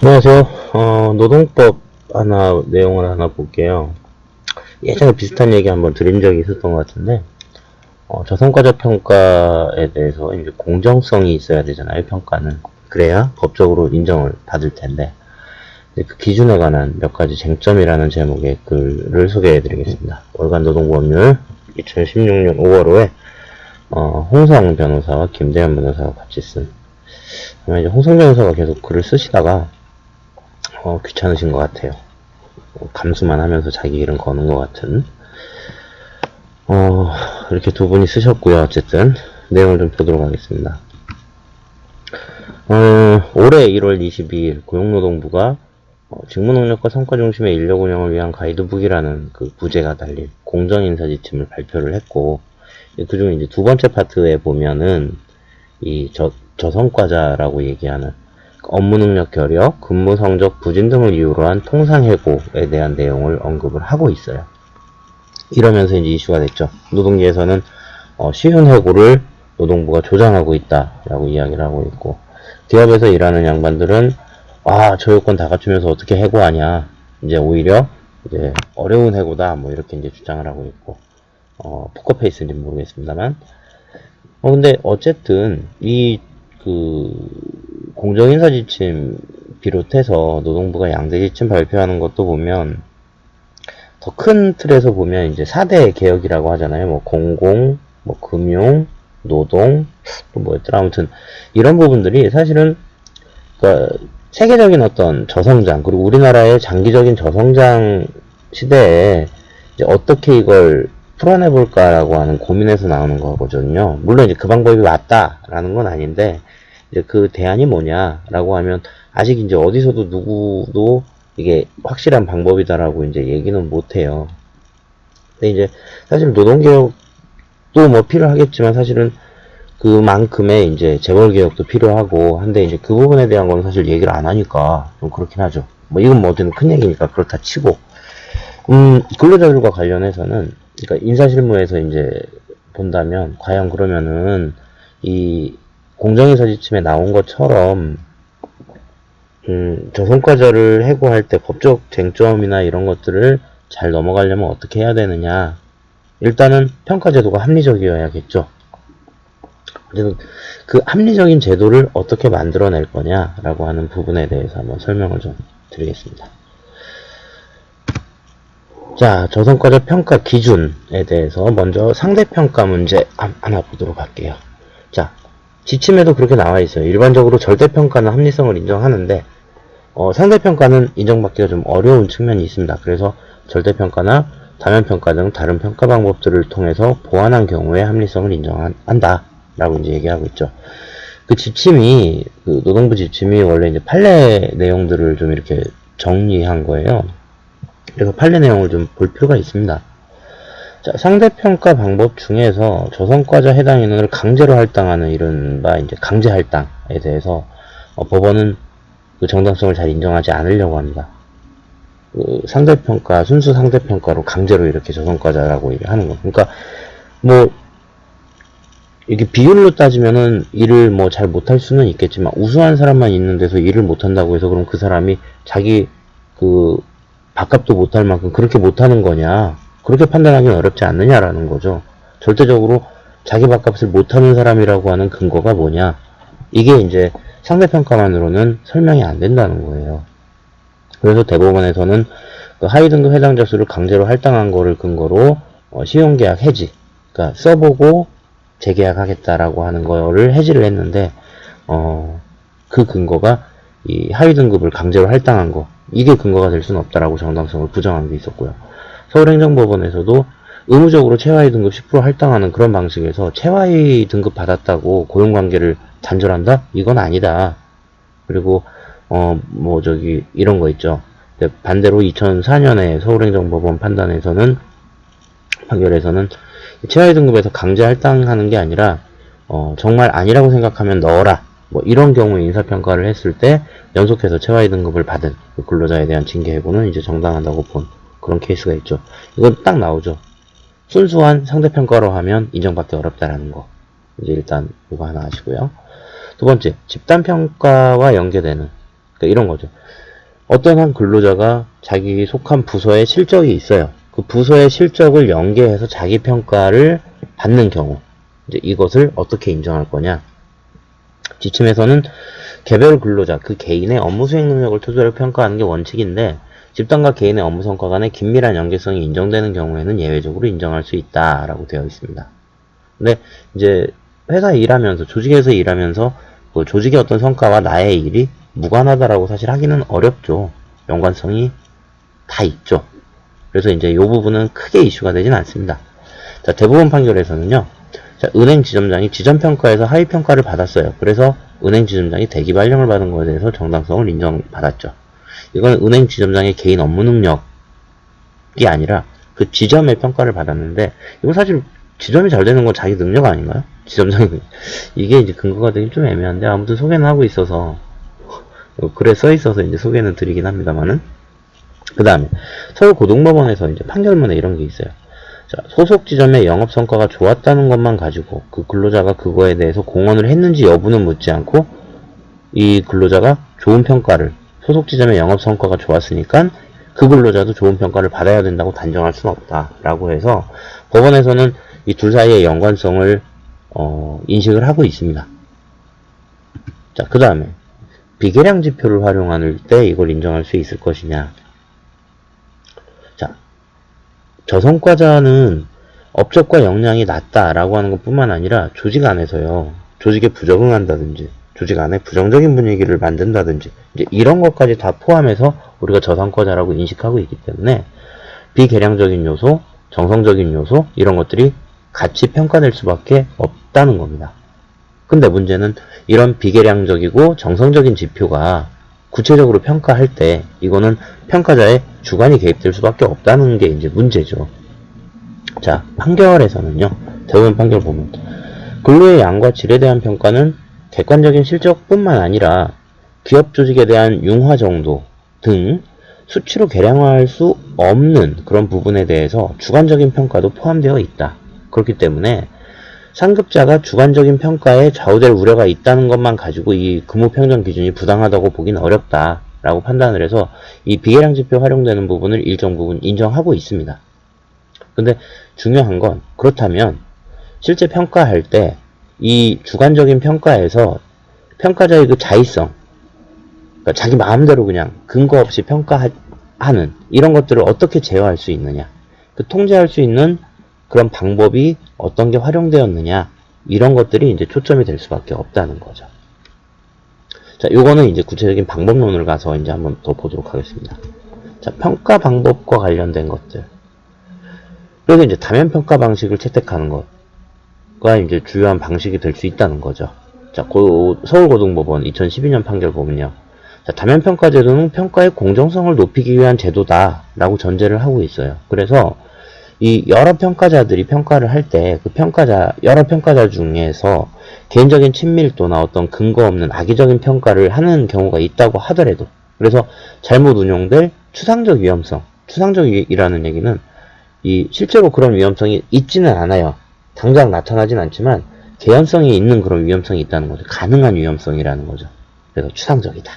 안녕하세요. 노동법 내용을 하나 볼게요. 예전에 비슷한 얘기 한번 드린 적이 있었던 것 같은데, 저성과자 평가에 대해서 이제 공정성이 있어야 되잖아요, 평가는. 그래야 법적으로 인정을 받을 텐데, 그 기준에 관한 몇 가지 쟁점이라는 제목의 글을 소개해 드리겠습니다. 월간 노동법률 2016년 5월 5회, 홍성 변호사와 김대현 변호사가 같이 쓴, 아마 이제 홍성 변호사가 계속 글을 쓰시다가, 귀찮으신 것 같아요. 감수만 하면서 자기 일은 거는 것 같은. 이렇게 두 분이 쓰셨고요. 어쨌든 내용을 좀 보도록 하겠습니다. 올해 1월 22일 고용노동부가 직무능력과 성과 중심의 인력 운영을 위한 가이드북이라는 그 부제가 달린 공정인사 지침을 발표를 했고, 그중 이제 두 번째 파트에 보면은 이 저성과자라고 얘기하는 업무 능력 결여, 근무 성적 부진 등을 이유로 한 통상 해고에 대한 내용을 언급을 하고 있어요. 이러면서 이제 이슈가 됐죠. 노동계에서는 쉬운 해고를 노동부가 조장하고 있다라고 이야기를 하고 있고, 기업에서 일하는 양반들은 저 요건 다 갖추면서 어떻게 해고하냐, 이제 오히려 이제 어려운 해고다, 뭐 이렇게 이제 주장을 하고 있고, 포커페이스인지 모르겠습니다만, 근데 어쨌든 공정인사 지침 비롯해서 노동부가 양대 지침 발표하는 것도 보면, 더 큰 틀에서 보면 이제 4대 개혁이라고 하잖아요. 뭐 공공, 뭐 금융, 노동, 또 뭐였더라. 아무튼 이런 부분들이 사실은 그러니까 세계적인 어떤 저성장, 그리고 우리나라의 장기적인 저성장 시대에 이제 어떻게 이걸 풀어내 볼까라고 하는 고민에서 나오는 거거든요. 물론 이제 그 방법이 맞다라는 건 아닌데, 이제 그 대안이 뭐냐라고 하면 아직 이제 어디서도 누구도 이게 확실한 방법이다라고 이제 얘기는 못해요. 근데 이제 사실 노동개혁도 뭐 필요하겠지만, 사실은 그만큼의 이제 재벌개혁도 필요하고 한데, 이제 그 부분에 대한 건 사실 얘기를 안 하니까 좀 그렇긴 하죠. 뭐 이건 뭐 어쨌든 큰 얘기니까 그렇다 치고, 근로자들과 관련해서는, 그러니까 인사실무에서 이제 본다면 과연 그러면은 이 공정인사 지침에 나온 것처럼 저성과자를 해고할 때 법적 쟁점이나 이런 것들을 잘 넘어가려면 어떻게 해야 되느냐. 일단은 평가제도가 합리적이어야겠죠. 어쨌든 그 합리적인 제도를 어떻게 만들어낼 거냐라고 하는 부분에 대해서 한번 설명을 좀 드리겠습니다. 자, 저성과자 평가 기준에 대해서 먼저 상대평가 문제 하나 보도록 할게요. 자, 지침에도 그렇게 나와 있어요. 일반적으로 절대평가는 합리성을 인정하는데, 상대평가는 인정받기가 좀 어려운 측면이 있습니다. 그래서 절대평가나 다면평가 등 다른 평가 방법들을 통해서 보완한 경우에 합리성을 인정한다 라고 이제 얘기하고 있죠. 그 노동부 지침이 원래 이제 판례 내용들을 좀 이렇게 정리한 거예요. 그래서 판례 내용을 좀 볼 필요가 있습니다. 자, 상대평가 방법 중에서 저성과자 해당 인원을 강제로 할당하는 이른바 이제 강제 할당에 대해서 법원은 그 정당성을 잘 인정하지 않으려고 합니다. 순수 상대평가로 강제로 이렇게 저성과자라고 하는 거. 그러니까 뭐 이게 비율로 따지면은 일을 뭐 잘 못할 수는 있겠지만, 우수한 사람만 있는 데서 일을 못한다고 해서 그럼 그 사람이 자기 밥값도 못할 만큼 그렇게 못하는 거냐, 그렇게 판단하기는 어렵지 않느냐라는 거죠. 절대적으로 자기 밥값을 못하는 사람이라고 하는 근거가 뭐냐, 이게 이제 상대평가만으로는 설명이 안 된다는 거예요. 그래서 대법원에서는 그 하위 등급 해당자 수를 강제로 할당한 거를 근거로 시용계약 해지, 그러니까 써보고 재계약하겠다라고 하는 거를 해지를 했는데, 그 근거가 이 하위 등급을 강제로 할당한 거, 이게 근거가 될 수는 없다라고 정당성을 부정한 게 있었고요. 서울행정법원에서도 의무적으로 최하위 등급 10% 할당하는 그런 방식에서 최하위 등급 받았다고 고용관계를 단절한다? 이건 아니다. 그리고 이런 거 있죠. 반대로 2004년에 서울행정법원 판결에서는 최하위 등급에서 강제 할당하는 게 아니라 정말 아니라고 생각하면 넣어라, 뭐 이런 경우에 인사평가를 했을 때 연속해서 최하위 등급을 받은 그 근로자에 대한 징계 해고는 이제 정당하다고 본 그런 케이스가 있죠. 이건 딱 나오죠. 순수한 상대평가로 하면 인정받기 어렵다라는 거. 이제 일단 이거 하나 아시고요. 두 번째, 집단평가와 연계되는 그러니까 이런 거죠. 어떤 한 근로자가 자기 속한 부서에 실적이 있어요. 그 부서의 실적을 연계해서 자기 평가를 받는 경우, 이제 이것을 어떻게 인정할 거냐. 지침에서는 개별 근로자, 그 개인의 업무 수행 능력을 토대로 평가하는 게 원칙인데, 집단과 개인의 업무 성과 간의 긴밀한 연계성이 인정되는 경우에는 예외적으로 인정할 수 있다라고 되어 있습니다. 근데 이제 회사에 일하면서, 조직에서 일하면서 그 조직의 어떤 성과와 나의 일이 무관하다라고 사실 하기는 어렵죠. 연관성이 다 있죠. 그래서 이제 이 부분은 크게 이슈가 되진 않습니다. 자, 대부분 판결에서는요. 자, 은행 지점장이 지점평가에서 하위평가를 받았어요. 그래서 은행 지점장이 대기 발령을 받은 것에 대해서 정당성을 인정받았죠. 이건 은행 지점장의 개인 업무 능력이 아니라 그 지점의 평가를 받았는데, 이거 사실 지점이 잘 되는 건 자기 능력 아닌가요? 지점장이. 이게 이제 근거가 되긴 좀 애매한데, 아무튼 소개는 하고 있어서, 글에 써 있어서 이제 소개는 드리긴 합니다만은. 그 다음에 서울고등법원에서 이제 판결문에 이런 게 있어요. 자, 소속 지점의 영업 성과가 좋았다는 것만 가지고 그 근로자가 그거에 대해서 공헌을 했는지 여부는 묻지 않고, 이 근로자가 좋은 평가를, 소속 지점의 영업 성과가 좋았으니까 그 근로자도 좋은 평가를 받아야 된다고 단정할 수는 없다라고 해서 법원에서는 이 둘 사이의 연관성을 인식을 하고 있습니다. 자, 그 다음에 비계량 지표를 활용할 때 이걸 인정할 수 있을 것이냐. 자, 저성과자는 업적과 역량이 낮다라고 하는 것 뿐만 아니라 조직 안에서요, 조직에 부적응한다든지 조직 안에 부정적인 분위기를 만든다든지 이제 이런 것까지 다 포함해서 우리가 저성과자라고 인식하고 있기 때문에 비계량적인 요소, 정성적인 요소 이런 것들이 같이 평가될 수밖에 없다는 겁니다. 근데 문제는 이런 비계량적이고 정성적인 지표가 구체적으로 평가할 때 이거는 평가자의 주관이 개입될 수밖에 없다는 게 이제 문제죠. 자, 판결에서는요, 대부분 판결 보면 근로의 양과 질에 대한 평가는 객관적인 실적뿐만 아니라 기업 조직에 대한 융화 정도 등 수치로 계량화할 수 없는 그런 부분에 대해서 주관적인 평가도 포함되어 있다. 그렇기 때문에 상급자가 주관적인 평가에 좌우될 우려가 있다는 것만 가지고 이 근무평정 기준이 부당하다고 보기는 어렵다라고 판단을 해서 이 비계량 지표 활용되는 부분을 일정 부분 인정하고 있습니다. 근데 중요한 건, 그렇다면 실제 평가할 때 이 주관적인 평가에서 평가자의 그 자의성, 그러니까 자기 마음대로 그냥 근거 없이 평가하는 이런 것들을 어떻게 제어할 수 있느냐, 그 통제할 수 있는 그런 방법이 어떤 게 활용되었느냐, 이런 것들이 이제 초점이 될 수밖에 없다는 거죠. 자, 요거는 이제 구체적인 방법론을 가서 이제 한번 더 보도록 하겠습니다. 자, 평가 방법과 관련된 것들. 그래서 이제 다면 평가 방식을 채택하는 것가 이제 주요한 방식이 될 수 있다는 거죠. 자, 서울고등법원 2012년 판결 보면요. 자, 다면 평가 제도는 평가의 공정성을 높이기 위한 제도다라고 전제를 하고 있어요. 그래서 이 여러 평가자들이 평가를 할 때 그 여러 평가자 중에서 개인적인 친밀도나 어떤 근거 없는 악의적인 평가를 하는 경우가 있다고 하더라도, 그래서 잘못 운용될 추상적 위험성, 추상적이라는 얘기는 이 실제로 그런 위험성이 있지는 않아요. 당장 나타나진 않지만 개연성이 있는 그런 위험성이 있다는 거죠. 가능한 위험성이라는 거죠. 그래서 추상적이다.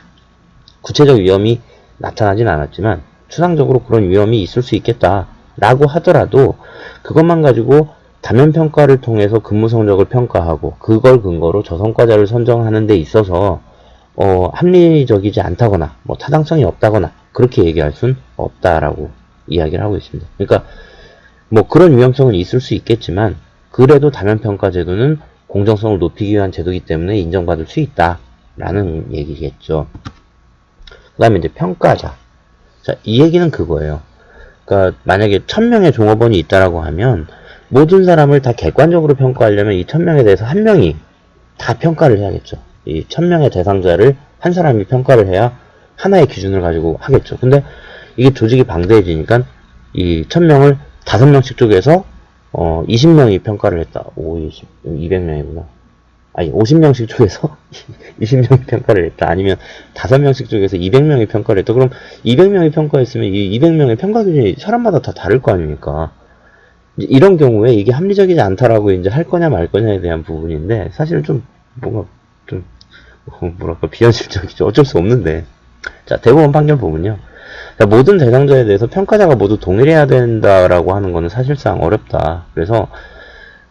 구체적 위험이 나타나진 않았지만 추상적으로 그런 위험이 있을 수 있겠다라고 하더라도 그것만 가지고 다면 평가를 통해서 근무 성적을 평가하고 그걸 근거로 저성과자를 선정하는 데 있어서 합리적이지 않다거나 뭐 타당성이 없다거나 그렇게 얘기할 순 없다라고 이야기를 하고 있습니다. 그러니까 뭐 그런 위험성은 있을 수 있겠지만 그래도 다면 평가 제도는 공정성을 높이기 위한 제도이기 때문에 인정받을 수 있다라는 얘기겠죠. 그 다음에 이제 평가자. 자, 이 얘기는 그거예요. 그러니까 만약에 1000명의 종업원이 있다라고 하면 모든 사람을 다 객관적으로 평가하려면 이 1000명에 대해서 한 명이 다 평가를 해야겠죠. 이 1000명의 대상자를 한 사람이 평가를 해야 하나의 기준을 가지고 하겠죠. 근데 이게 조직이 방대해지니까 이 1000명을 5명씩 쪼개서 20명이 평가를 했다. 200명이구나. 아니 50명씩 쪼개서 20명이 평가를 했다. 아니면 5명씩 쪼개서 200명이 평가를 했다. 그럼 200명이 평가했으면 이 200명의 평가 기준이 사람마다 다 다를 거 아닙니까? 이런 경우에 이게 합리적이지 않다라고 이제 할 거냐 말 거냐에 대한 부분인데 사실은 좀 뭔가 좀 뭐랄까 비현실적이죠. 어쩔 수 없는데 자, 대법원 판결 보면요. 자, 모든 대상자에 대해서 평가자가 모두 동일해야 된다라고 하는 거는 사실상 어렵다. 그래서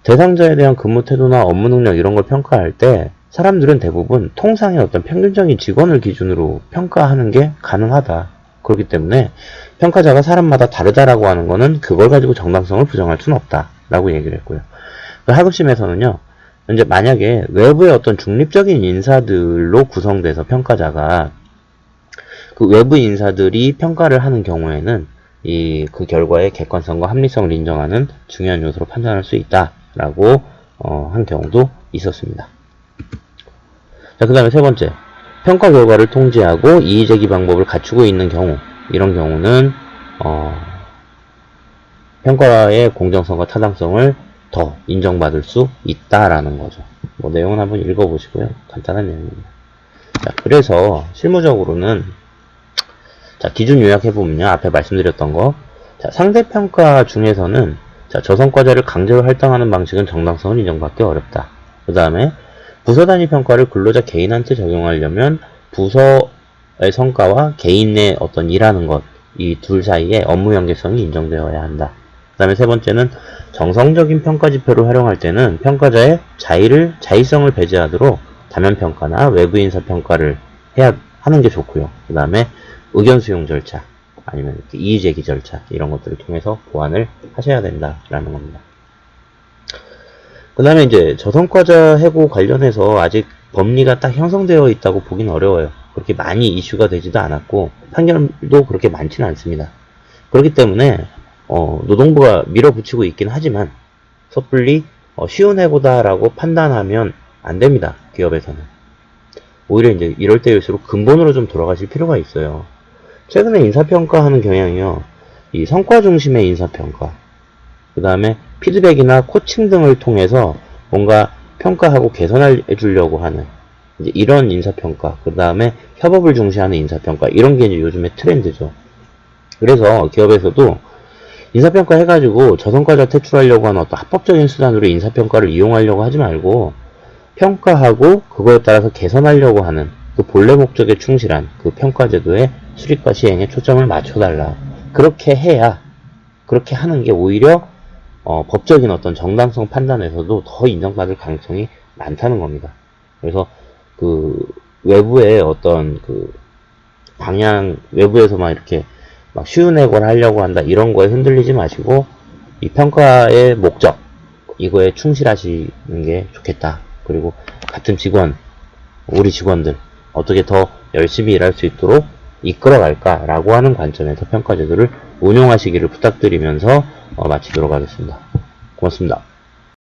대상자에 대한 근무 태도나 업무 능력 이런 걸 평가할 때 사람들은 대부분 통상의 어떤 평균적인 직원을 기준으로 평가하는 게 가능하다. 그렇기 때문에 평가자가 사람마다 다르다라고 하는 거는 그걸 가지고 정당성을 부정할 수는 없다라고 얘기를 했고요. 하급심에서는요. 이제 만약에 외부의 어떤 중립적인 인사들로 구성돼서 평가자가 그 외부 인사들이 평가를 하는 경우에는 그 결과의 객관성과 합리성을 인정하는 중요한 요소로 판단할 수 있다라고 한 경우도 있었습니다. 자, 그 다음에 세 번째, 평가 결과를 통제하고 이의제기 방법을 갖추고 있는 경우, 이런 경우는 평가의 공정성과 타당성을 더 인정받을 수 있다라는 거죠. 뭐 내용은 한번 읽어보시고요. 간단한 내용입니다. 자, 그래서 실무적으로는 자, 기준 요약해보면요. 앞에 말씀드렸던 거. 자, 상대평가 중에서는 자, 저성과자를 강제로 할당하는 방식은 정당성을 인정받기 어렵다. 그 다음에 부서 단위 평가를 근로자 개인한테 적용하려면 부서의 성과와 개인의 어떤 일하는 것, 이 둘 사이에 업무 연계성이 인정되어야 한다. 그 다음에 세 번째는 정성적인 평가 지표를 활용할 때는 평가자의 자의성을 배제하도록 다면평가나 외부 인사 평가를 하는 게 좋고요. 그 다음에 의견 수용 절차, 아니면 이의제기 절차, 이런 것들을 통해서 보완을 하셔야 된다라는 겁니다. 그 다음에 이제 저성과자 해고 관련해서 아직 법리가 딱 형성되어 있다고 보긴 어려워요. 그렇게 많이 이슈가 되지도 않았고, 판결도 그렇게 많지는 않습니다. 그렇기 때문에, 노동부가 밀어붙이고 있긴 하지만, 섣불리, 쉬운 해고다라고 판단하면 안 됩니다. 기업에서는. 오히려 이제 이럴 때일수록 근본으로 좀 돌아가실 필요가 있어요. 최근에 인사평가하는 경향이요. 이 성과 중심의 인사평가, 그 다음에 피드백이나 코칭 등을 통해서 뭔가 평가하고 개선해 주려고 하는 이제 이런 인사평가, 그 다음에 협업을 중시하는 인사평가, 이런 게 이제 요즘의 트렌드죠. 그래서 기업에서도 인사평가 해가지고 저성과자 퇴출하려고 하는 어떤 합법적인 수단으로 인사평가를 이용하려고 하지 말고 평가하고 그거에 따라서 개선하려고 하는 그 본래 목적에 충실한 그 평가제도의 수립과 시행에 초점을 맞춰달라. 그렇게 해야, 그렇게 하는 게 오히려 법적인 어떤 정당성 판단에서도 더 인정받을 가능성이 많다는 겁니다. 그래서 그 외부의 어떤 그 방향, 외부에서만 이렇게 막 쉬운 해고를 하려고 한다, 이런 거에 흔들리지 마시고 이 평가의 목적, 이거에 충실하시는 게 좋겠다. 그리고 같은 직원, 우리 직원들 어떻게 더 열심히 일할 수 있도록 이끌어갈까라고 하는 관점에서 평가제도를 운용하시기를 부탁드리면서 마치도록 하겠습니다. 고맙습니다.